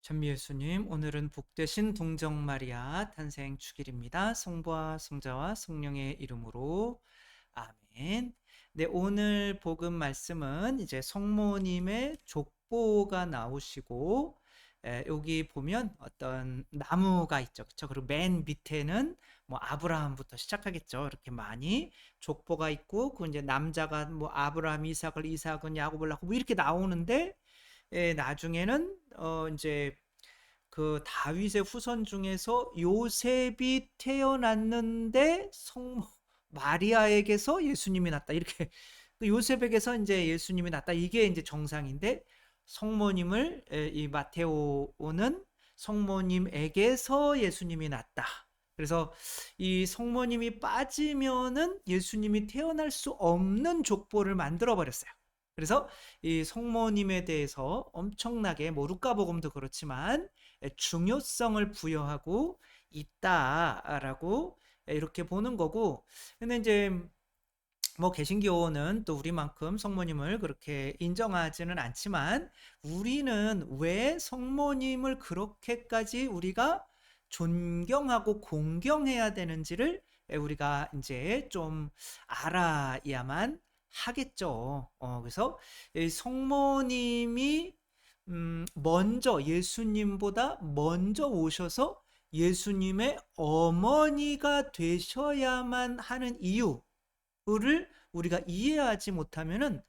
전미 예수님, 오늘은 복되신 동정 마리아 탄생 축일입니다. 성부와 성자와 성령의 이름으로 아멘. 네, 오늘 복음 말씀은 이제 성모님의 족보가 나오시고, 여기 보면 어떤 나무가 있죠, 그렇죠? 그리고 맨 밑에는 뭐 아브라함부터 시작하겠죠. 이렇게 많이 족보가 있고, 그 이제 남자가 뭐 아브라함, 이삭은 야곱을 낳고 뭐 이렇게 나오는데, 나중에는 이제 그 다윗의 후손 중에서 요셉이 태어났는데 성 마리아에게서 예수님이 났다. 이렇게 그 요셉에게서 이제 예수님이 났다. 이게 이제 정상인데 성모님을 이 마테오는 성모님에게서 예수님이 났다. 그래서 이 성모님이 빠지면은 예수님이 태어날 수 없는 족보를 만들어 버렸어요. 그래서 이 성모님에 대해서 엄청나게 뭐 루카복음도 그렇지만 중요성을 부여하고 있다라고 이렇게 보는 거고. 근데 이제 뭐 개신교는 또 우리만큼 성모님을 그렇게 인정하지는 않지만 우리는 왜 성모님을 그렇게까지 우리가 존경하고 공경해야 되는지를 우리가 이제 좀 알아야만 하겠죠. 그래서 이 성모님이 먼저 예수님보다 먼저 오셔서 예수님의 어머니가 되셔야만 하는 이유를 우리가 이해하지 못하면은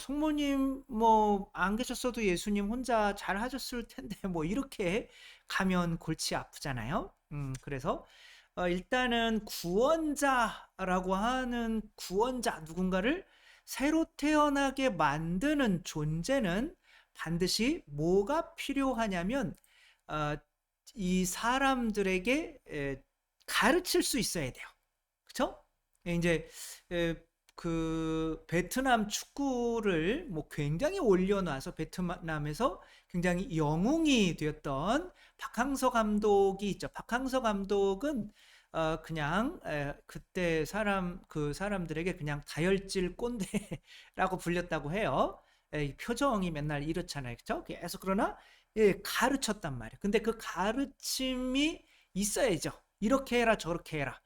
성모님 뭐 안 계셨어도 예수님 혼자 잘 하셨을 텐데 뭐 이렇게 가면 골치 아프잖아요. 그래서 일단은 구원자라고 하는 구원자 누군가를 새로 태어나게 만드는 존재는 반드시 뭐가 필요하냐면 어, 이 사람들에게 가르칠 수 있어야 돼요. 그렇죠? 이제 에, 그 베트남 축구를 뭐 굉장히 올려놔서 베트남에서 굉장히 영웅이 되었던 박항서 감독이 있죠. 박항서 감독은 그냥 그때 그 사람들에게 그냥 다혈질 꼰대라고 불렸다고 해요. 표정이 맨날 이렇잖아요, 그렇죠? 계속 그러나 가르쳤단 말이에요. 근데 그 가르침이 있어야죠. 이렇게 해라, 저렇게 해라.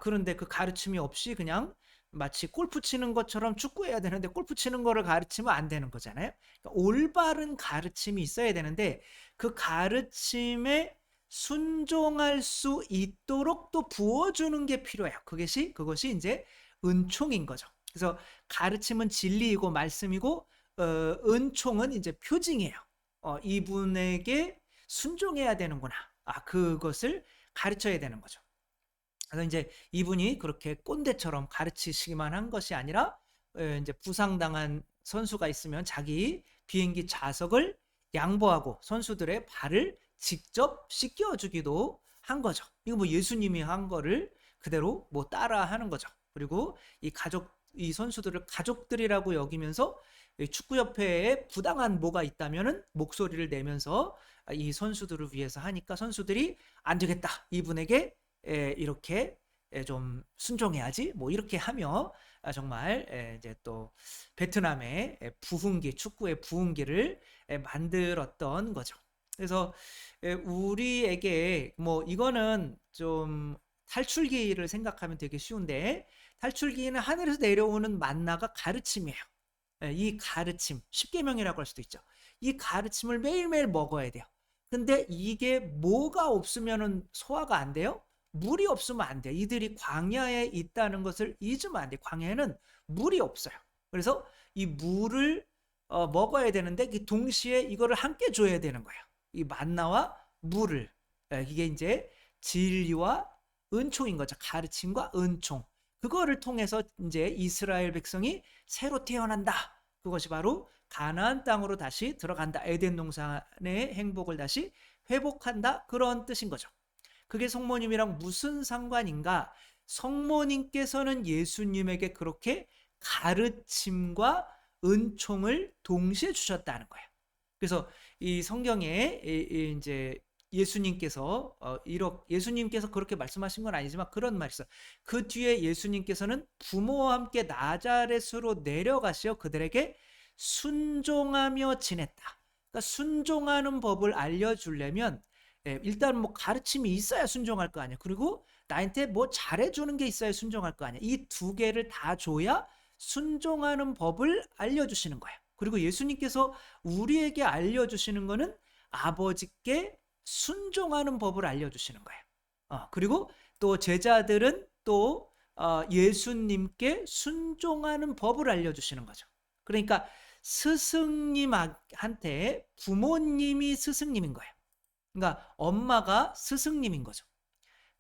그런데 그 가르침이 없이 그냥 마치 골프 치는 것처럼 축구해야 되는데 골프 치는 거를 가르치면 안 되는 거잖아요. 그러니까 올바른 가르침이 있어야 되는데 그 가르침에 순종할 수 있도록 또 부어주는 게 필요해요. 그것이 이제 은총인 거죠. 그래서 가르침은 진리이고 말씀이고 은총은 이제 표징이에요. 이분에게 순종해야 되는구나. 그것을 가르쳐야 되는 거죠. 그래서 이제 이분이 그렇게 꼰대처럼 가르치시기만 한 것이 아니라 이제 부상당한 선수가 있으면 자기 비행기 좌석을 양보하고 선수들의 발을 직접 씻겨주기도 한 거죠. 이거 뭐 예수님이 한 거를 그대로 뭐 따라 하는 거죠. 그리고 이 선수들을 가족들이라고 여기면서 축구협회에 부당한 뭐가 있다면은 목소리를 내면서 이 선수들을 위해서 하니까 선수들이 안 되겠다. 이분에게 이렇게 좀 순종해야지 뭐 이렇게 하며 정말 이제 또 베트남의 부흥기 축구의 부흥기를 만들었던 거죠. 그래서 우리에게 뭐 이거는 좀 탈출기를 생각하면 되게 쉬운데 탈출기는 하늘에서 내려오는 만나가 가르침이에요. 이 가르침, 십계명이라고 할 수도 있죠. 이 가르침을 매일매일 먹어야 돼요. 근데 이게 뭐가 없으면 소화가 안 돼요? 물이 없으면 안 돼. 이들이 광야에 있다는 것을 잊으면 안 돼. 광야에는 물이 없어요. 그래서 이 물을 먹어야 되는데 동시에 이거를 함께 줘야 되는 거예요. 이 만나와 물을. 이게 이제 진리와 은총인 거죠. 가르침과 은총. 그거를 통해서 이제 이스라엘 백성이 새로 태어난다. 그것이 바로 가나안 땅으로 다시 들어간다. 에덴 동산의 행복을 다시 회복한다. 그런 뜻인 거죠. 그게 성모님이랑 무슨 상관인가? 성모님께서는 예수님에게 그렇게 가르침과 은총을 동시에 주셨다는 거예요. 그래서 이 성경에 이제 예수님께서 그렇게 말씀하신 건 아니지만 그런 말이 있어요. 그 뒤에 예수님께서는 부모와 함께 나자렛으로 내려가시어 그들에게 순종하며 지냈다. 그러니까 순종하는 법을 알려주려면 일단 뭐 가르침이 있어야 순종할 거 아니야. 그리고 나한테 뭐 잘해주는 게 있어야 순종할 거 아니야. 이 두 개를 다 줘야 순종하는 법을 알려주시는 거야. 그리고 예수님께서 우리에게 알려주시는 거는 아버지께 순종하는 법을 알려주시는 거예요. 그리고 또 제자들은 또 예수님께 순종하는 법을 알려주시는 거죠. 그러니까 스승님한테 부모님이 스승님인 거예요. 그러니까 엄마가 스승님인 거죠.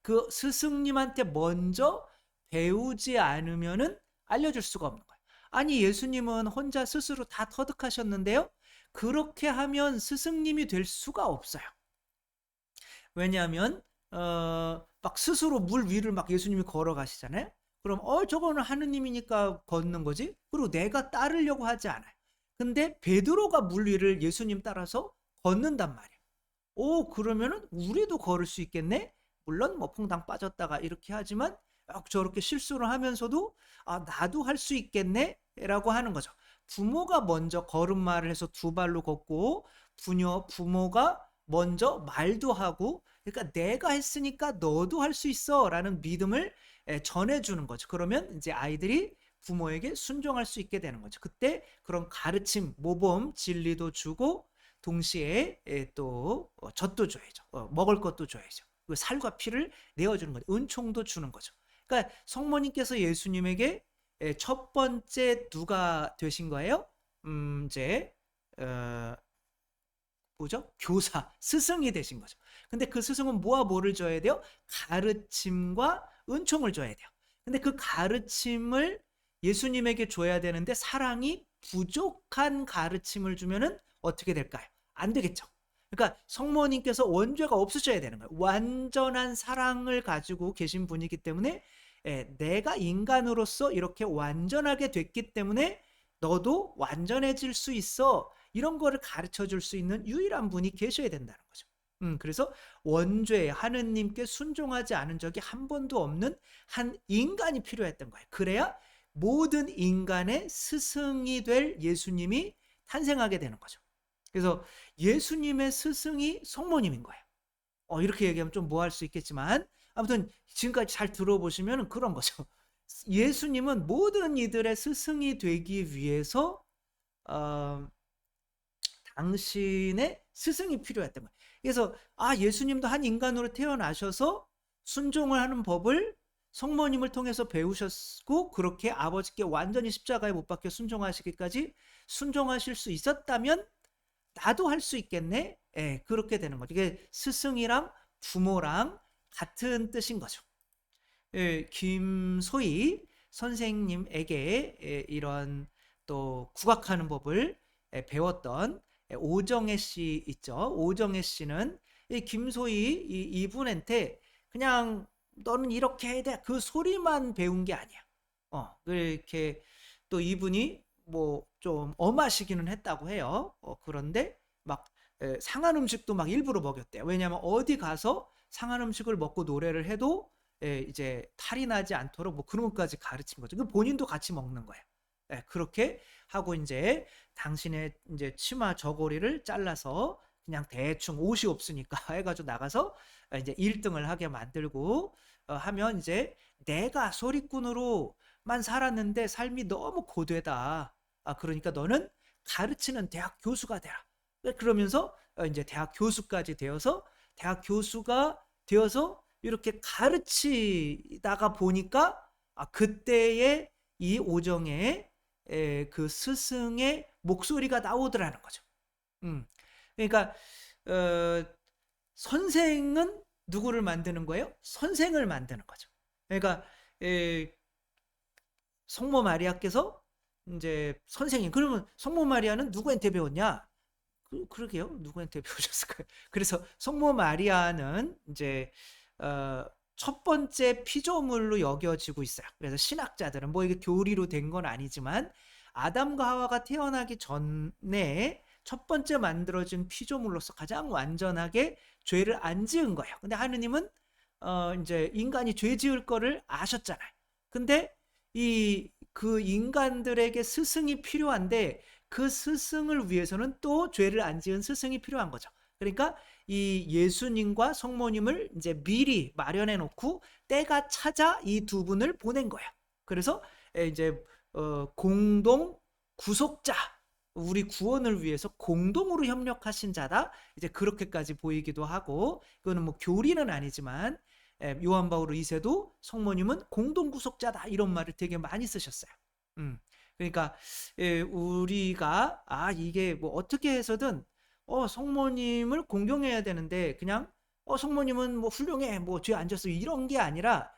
그 스승님한테 먼저 배우지 않으면은 알려줄 수가 없는 거예요. 아니, 예수님은 혼자 스스로 다 터득하셨는데요. 그렇게 하면 스승님이 될 수가 없어요. 왜냐하면 막 스스로 물 위를 막 예수님이 걸어가시잖아요. 그럼 저거는 하느님이니까 걷는 거지. 그리고 내가 따르려고 하지 않아요. 근데 베드로가 물 위를 예수님 따라서 걷는단 말이에요. 그러면은 우리도 걸을 수 있겠네. 물론 뭐 퐁당 빠졌다가 이렇게 하지만 저렇게 실수를 하면서도 나도 할 수 있겠네 라고 하는 거죠. 부모가 먼저 걸음마를 해서 두 발로 걷고 부모가 먼저 말도 하고, 그러니까 내가 했으니까 너도 할 수 있어 라는 믿음을 전해주는 거죠. 그러면 이제 아이들이 부모에게 순종할 수 있게 되는 거죠. 그때 그런 가르침, 모범, 진리도 주고 동시에 또 젖도 줘야죠. 먹을 것도 줘야죠. 그 살과 피를 내어주는 거죠. 은총도 주는 거죠. 그러니까 성모님께서 예수님에게 첫 번째 누가 되신 거예요? 이제 뭐죠? 교사, 스승이 되신 거죠. 근데 그 스승은 뭐와 뭐를 줘야 돼요? 가르침과 은총을 줘야 돼요. 근데 그 가르침을 예수님에게 줘야 되는데 사랑이 부족한 가르침을 주면은 어떻게 될까요? 안 되겠죠. 그러니까 성모님께서 원죄가 없으셔야 되는 거예요. 완전한 사랑을 가지고 계신 분이기 때문에 내가 인간으로서 이렇게 완전하게 됐기 때문에 너도 완전해질 수 있어. 이런 거를 가르쳐 줄 수 있는 유일한 분이 계셔야 된다는 거죠. 그래서 원죄, 하느님께 순종하지 않은 적이 한 번도 없는 한 인간이 필요했던 거예요. 그래야 모든 인간의 스승이 될 예수님이 탄생하게 되는 거죠. 그래서 예수님의 스승이 성모님인 거예요. 이렇게 얘기하면 좀 뭐 할 수 있겠지만 아무튼 지금까지 잘 들어보시면 그런 거죠. 예수님은 모든 이들의 스승이 되기 위해서 당신의 스승이 필요했던 거예요. 그래서 예수님도 한 인간으로 태어나셔서 순종을 하는 법을 성모님을 통해서 배우셨고 그렇게 아버지께 완전히 십자가에 못 박혀 순종하시기까지 순종하실 수 있었다면 나도 할 수 있겠네. 그렇게 되는 거죠. 이게 스승이랑 부모랑 같은 뜻인 거죠. 김소희 선생님에게 이런 또 국악하는 법을 배웠던 오정혜 씨 있죠. 오정혜 씨는 김소희 이분한테 그냥 너는 이렇게 해야 돼. 그 소리만 배운 게 아니야. 이렇게 또 이분이 뭐 좀 엄하시기는 했다고 해요. 그런데 막 상한 음식도 막 일부러 먹였대요. 왜냐하면 어디 가서 상한 음식을 먹고 노래를 해도 이제 탈이 나지 않도록 뭐 그런 것까지 가르친 거죠. 그 본인도 같이 먹는 거예요. 그렇게 하고 이제 당신의 이제 치마 저고리를 잘라서 그냥 대충 옷이 없으니까 해가지고 나가서 이제 1등을 하게 만들고 하면 이제 내가 소리꾼으로만 살았는데 삶이 너무 고되다. 그러니까 너는 가르치는 대학 교수가 되라. 그러면서 이제 대학 교수까지 되어서 대학 교수가 되어서 이렇게 가르치다가 보니까 그때의 이 오정의 그 스승의 목소리가 나오더라는 거죠. 그러니까 선생은 누구를 만드는 거예요? 선생을 만드는 거죠. 그러니까 성모 마리아께서 이제 선생님, 그러면 성모 마리아는 누구한테 배웠냐? 그러게요. 누구한테 배우셨을까요? 그래서 성모 마리아는 이제 첫 번째 피조물로 여겨지고 있어요. 그래서 신학자들은 뭐 이게 교리로 된 건 아니지만 아담과 하와가 태어나기 전에 첫 번째 만들어진 피조물로서 가장 완전하게 죄를 안 지은 거예요. 근데 하느님은 이제 인간이 죄 지을 거를 아셨잖아요. 근데 그 인간들에게 스승이 필요한데 그 스승을 위해서는 또 죄를 안 지은 스승이 필요한 거죠. 그러니까 이 예수님과 성모님을 이제 미리 마련해 놓고 때가 찾아 이 두 분을 보낸 거예요. 그래서 이제 공동 구속자, 우리 구원을 위해서 공동으로 협력하신 자다. 이제 그렇게까지 보이기도 하고, 그거는 뭐 교리는 아니지만 요한 바울 2세도 성모님은 공동 구속자다 이런 말을 되게 많이 쓰셨어요. 그러니까 우리가 이게 뭐 어떻게 해서든 성모님을 공경해야 되는데 그냥 성모님은 뭐 훌륭해 뭐 죄 안 졌어 이런 게 아니라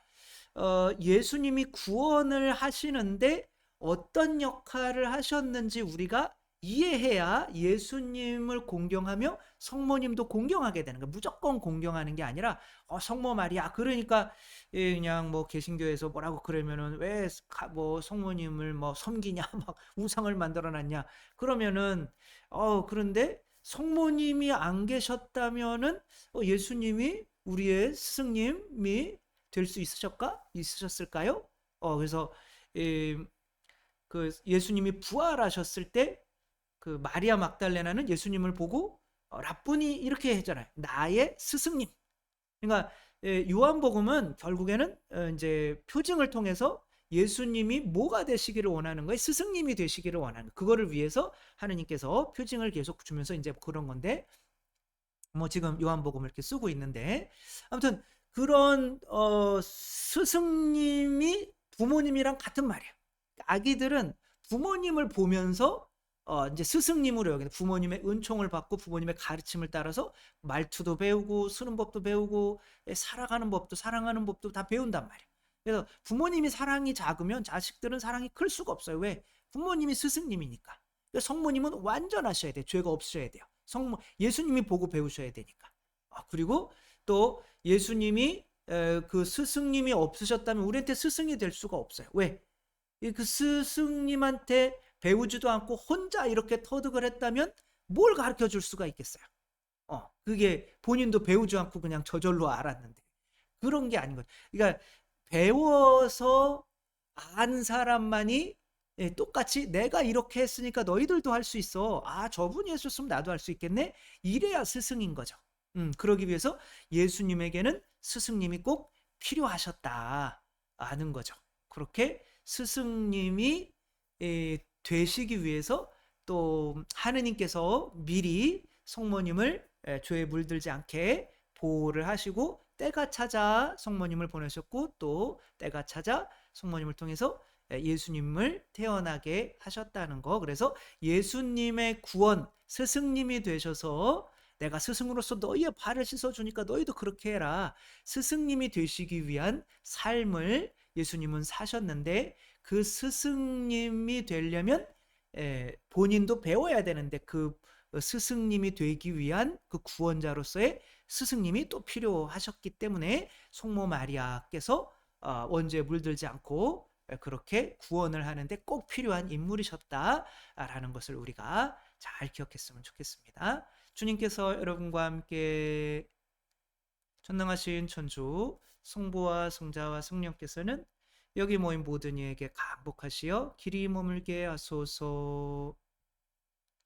예수님이 구원을 하시는데 어떤 역할을 하셨는지 우리가 이해해야 예수님을 공경하며 성모님도 공경하게 되는 거예요. 무조건 공경하는 게 아니라 성모 말이야. 그러니까 그냥 뭐 개신교에서 뭐라고 그러면은 왜 뭐 성모님을 뭐 섬기냐 막 우상을 만들어 놨냐 그러면은 그런데 성모님이 안 계셨다면은 예수님이 우리의 스승님이 될 수 있으셨을까요? 그래서 그 예수님이 부활하셨을 때 그 마리아 막달레나는 예수님을 보고 라뿐이 이렇게 했잖아요. 나의 스승님. 그러니까 요한복음은 결국에는 이제 표징을 통해서 예수님이 뭐가 되시기를 원하는 거예요? 스승님이 되시기를 원하는 거예요. 그거를 위해서 하느님께서 표징을 계속 주면서 이제 그런 건데 뭐 지금 요한복음을 이렇게 쓰고 있는데 아무튼 그런 스승님이 부모님이랑 같은 말이에요. 아기들은 부모님을 보면서 이제 스승님으로 여기는 부모님의 은총을 받고 부모님의 가르침을 따라서 말투도 배우고 쓰는 법도 배우고 살아가는 법도 사랑하는 법도 다 배운단 말이에요. 그래서 부모님이 사랑이 작으면 자식들은 사랑이 클 수가 없어요. 왜? 부모님이 스승님이니까. 성모님은 완전하셔야 돼요. 죄가 없으셔야 돼요. 예수님이 보고 배우셔야 되니까. 그리고 또 예수님이 그 스승님이 없으셨다면 우리한테 스승이 될 수가 없어요. 왜? 그 스승님한테 배우지도 않고 혼자 이렇게 터득을 했다면 뭘 가르쳐 줄 수가 있겠어요? 그게 본인도 배우지 않고 그냥 저절로 알았는데 그런 게 아닌 거죠. 그러니까 배워서 안 사람만이 똑같이 내가 이렇게 했으니까 너희들도 할 수 있어. 저분이 했었으면 나도 할 수 있겠네. 이래야 스승인 거죠. 그러기 위해서 예수님에게는 스승님이 꼭 필요하셨다 아는 거죠. 그렇게 스승님이 되시기 위해서 또 하느님께서 미리 성모님을 죄에 물들지 않게 보호를 하시고 때가 찾아 성모님을 보내셨고 또 때가 찾아 성모님을 통해서 예수님을 태어나게 하셨다는 거. 그래서 예수님의 구원, 스승님이 되셔서 내가 스승으로서 너희의 발을 씻어주니까 너희도 그렇게 해라. 스승님이 되시기 위한 삶을 예수님은 사셨는데 그 스승님이 되려면 본인도 배워야 되는데 그 스승님이 되기 위한 그 구원자로서의 스승님이 또 필요하셨기 때문에 성모 마리아께서 원죄에 물들지 않고 그렇게 구원을 하는데 꼭 필요한 인물이셨다라는 것을 우리가 잘 기억했으면 좋겠습니다. 주님께서 여러분과 함께 전능하신 천주 성부와 성자와 성령께서는 여기 모인 모든 이에게 감복하시어 길이 머물게 하소서.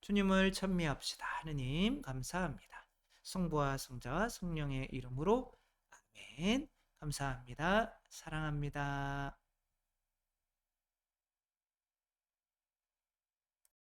주님을 찬미합시다. 하느님 감사합니다. 성부와 성자와 성령의 이름으로 아멘. 감사합니다. 사랑합니다.